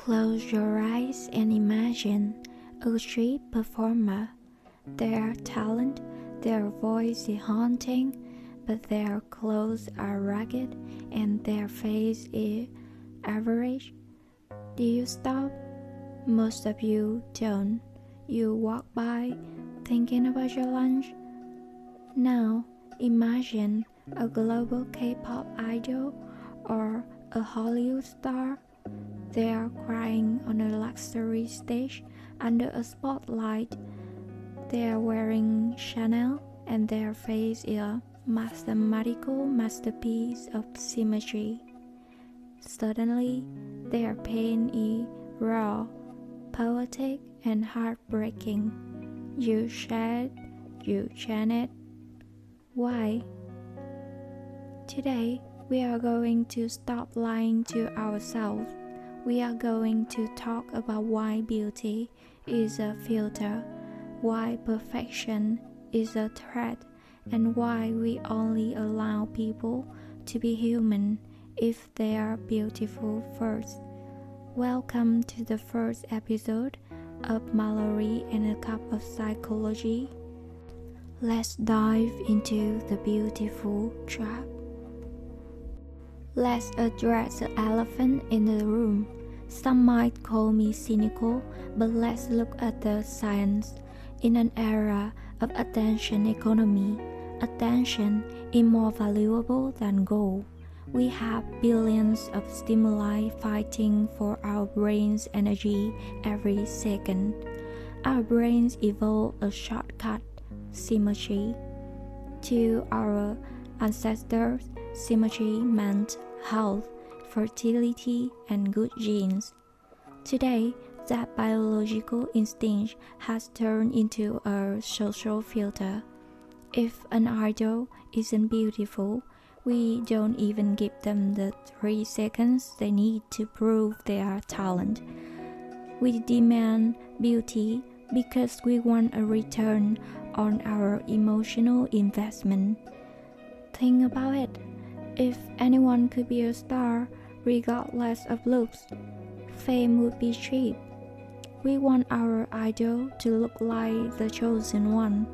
Close your eyes and imagine a street performer. Their talent, their voice is haunting, but their clothes are ragged and their face is average. Do you stop? Most of you don't. You walk by, thinking about your lunch. Now, imagine a global K-pop idol or a Hollywood star. They are crying on a luxury stage under a spotlight. They are wearing Chanel and their face is a mathematical masterpiece of symmetry. Suddenly, their pain is raw, poetic, and heartbreaking. You shed, you chant. Why? Today, we are going to stop lying to ourselves. We are going to talk about why beauty is a filter, why perfection is a threat, and why we only allow people to be human if they are beautiful first. Welcome to the first episode of Mallorie and A Cup of Psychology. Let's dive into the beautiful trap. Let's address the elephant in the room. Some might call me cynical, but let's look at the science. In an era of attention economy, attention is more valuable than gold. We have billions of stimuli fighting for our brain's energy every second. Our brains evolve a shortcut, symmetry. To our ancestors, symmetry meant health, fertility, and good genes. Today, that biological instinct has turned into a social filter. If an idol isn't beautiful, we don't even give them the 3 seconds they need to prove their talent. We demand beauty because we want a return on our emotional investment. Think about it. If anyone could be a star, regardless of looks, fame would be cheap. We want our idol to look like the chosen one.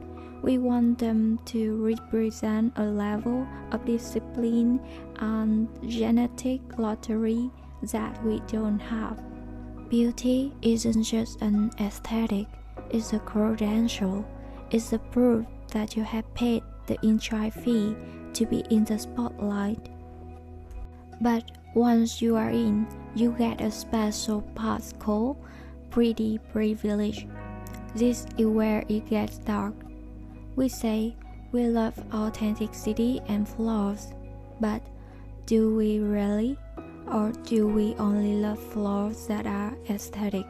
We want them to represent a level of discipline and genetic lottery that we don't have. Beauty isn't just an aesthetic, it's a credential. It's a proof that you have paid the entry fee to be in the spotlight. But once you are in, you get a special pass called pretty privilege. This is where it gets dark. We say we love authenticity and flaws, but do we really? Or do we only love flaws that are aesthetic?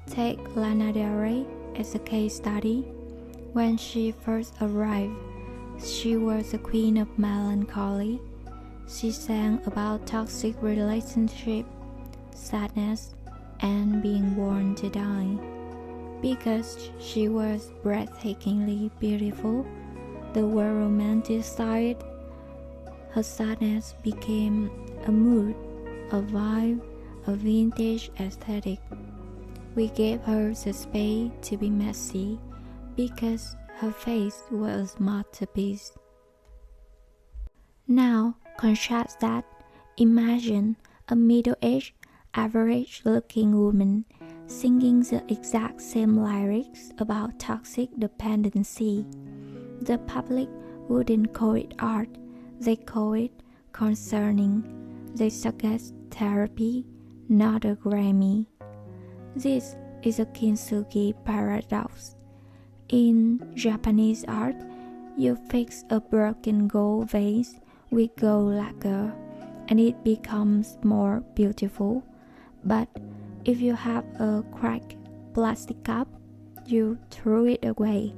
Take Lana Del Rey as a case study. When she first arrived, she was the queen of melancholy. She sang about toxic relationship, sadness, and being born to die. Because she was breathtakingly beautiful, the world romanticized. Her sadness became a mood, a vibe, a vintage aesthetic. We gave her the space to be messy because her face was a masterpiece. Now, contrast that. Imagine a middle-aged, average-looking woman singing the exact same lyrics about toxic dependency. The public wouldn't call it art, they call it concerning. They suggest therapy, not a Grammy. This is a Kintsugi Paradox. In Japanese art, you fix a broken gold vase with gold lacquer, and it becomes more beautiful. But if you have a cracked plastic cup, you throw it away.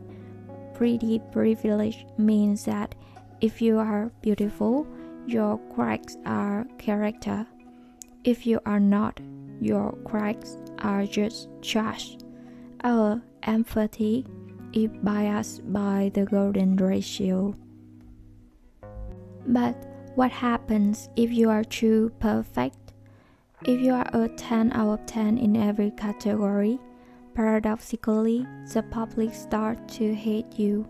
Pretty privilege means that if you are beautiful, your cracks are character. If you are not, your cracks are just trash. Our empathy is biased by the golden ratio. But what happens if you are too perfect? If you are a 10 out of 10 in every category, paradoxically, the public starts to hate you.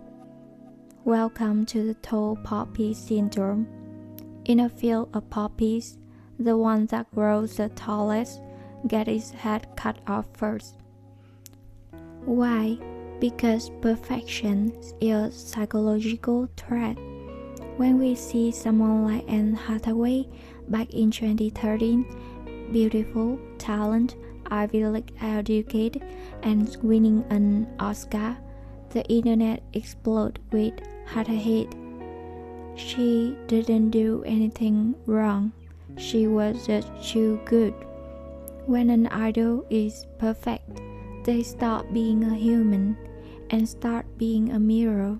Welcome to the tall poppy syndrome. In a field of poppies, the one that grows the tallest gets its head cut off first. Why? Because perfection is a psychological threat. When we see someone like Anne Hathaway back in 2013, beautiful, talented, Ivy League educated, and winning an Oscar, the internet exploded with hate. She didn't do anything wrong. She was just too good. When an idol is perfect, they stop being a human and start being a mirror.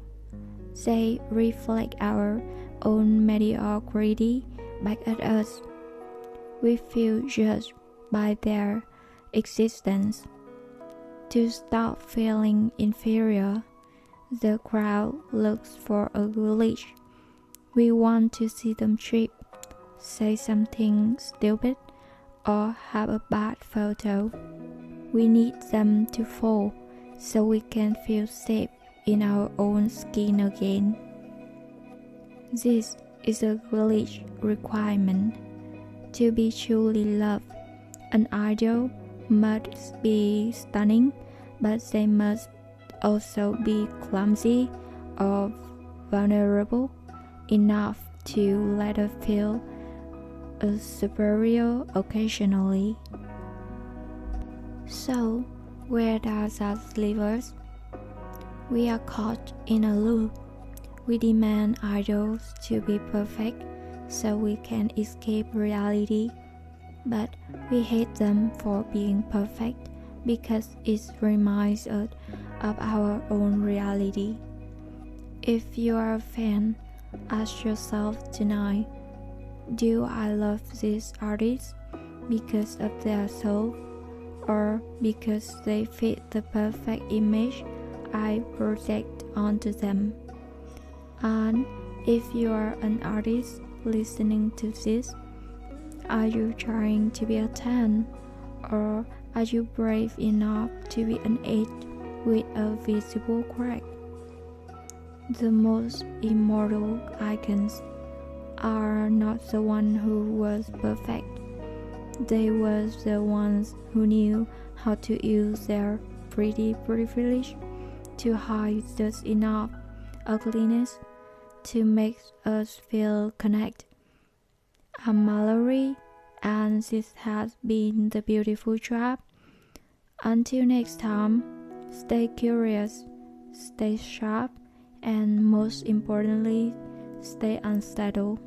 They reflect our own mediocrity back at us. We feel judged by their existence. To stop feeling inferior, the crowd looks for a glitch. We want to see them trip, say something stupid, or have a bad photo. We need them to fall so we can feel safe in our own skin again. This is a glitch requirement. To be truly loved, an idol must be stunning, but they must also be clumsy or vulnerable enough to let us feel superior occasionally. So, where does that leave us? We are caught in a loop. We demand idols to be perfect so we can escape reality, but we hate them for being perfect because it reminds us of our own reality. If you are a fan, ask yourself tonight, do I love these artists because of their soul, or because they fit the perfect image I project onto them? And if you are an artist listening to this, are you trying to be a 10, or are you brave enough to be an 8 with a visible crack? The most immortal icons are not the one who was perfect. They were the ones who knew how to use their pretty privilege to hide just enough ugliness to make us feel connected. I'm Mallory, and this has been The Beautiful Trap. Until next time, stay curious, stay sharp, and most importantly, stay unsettled.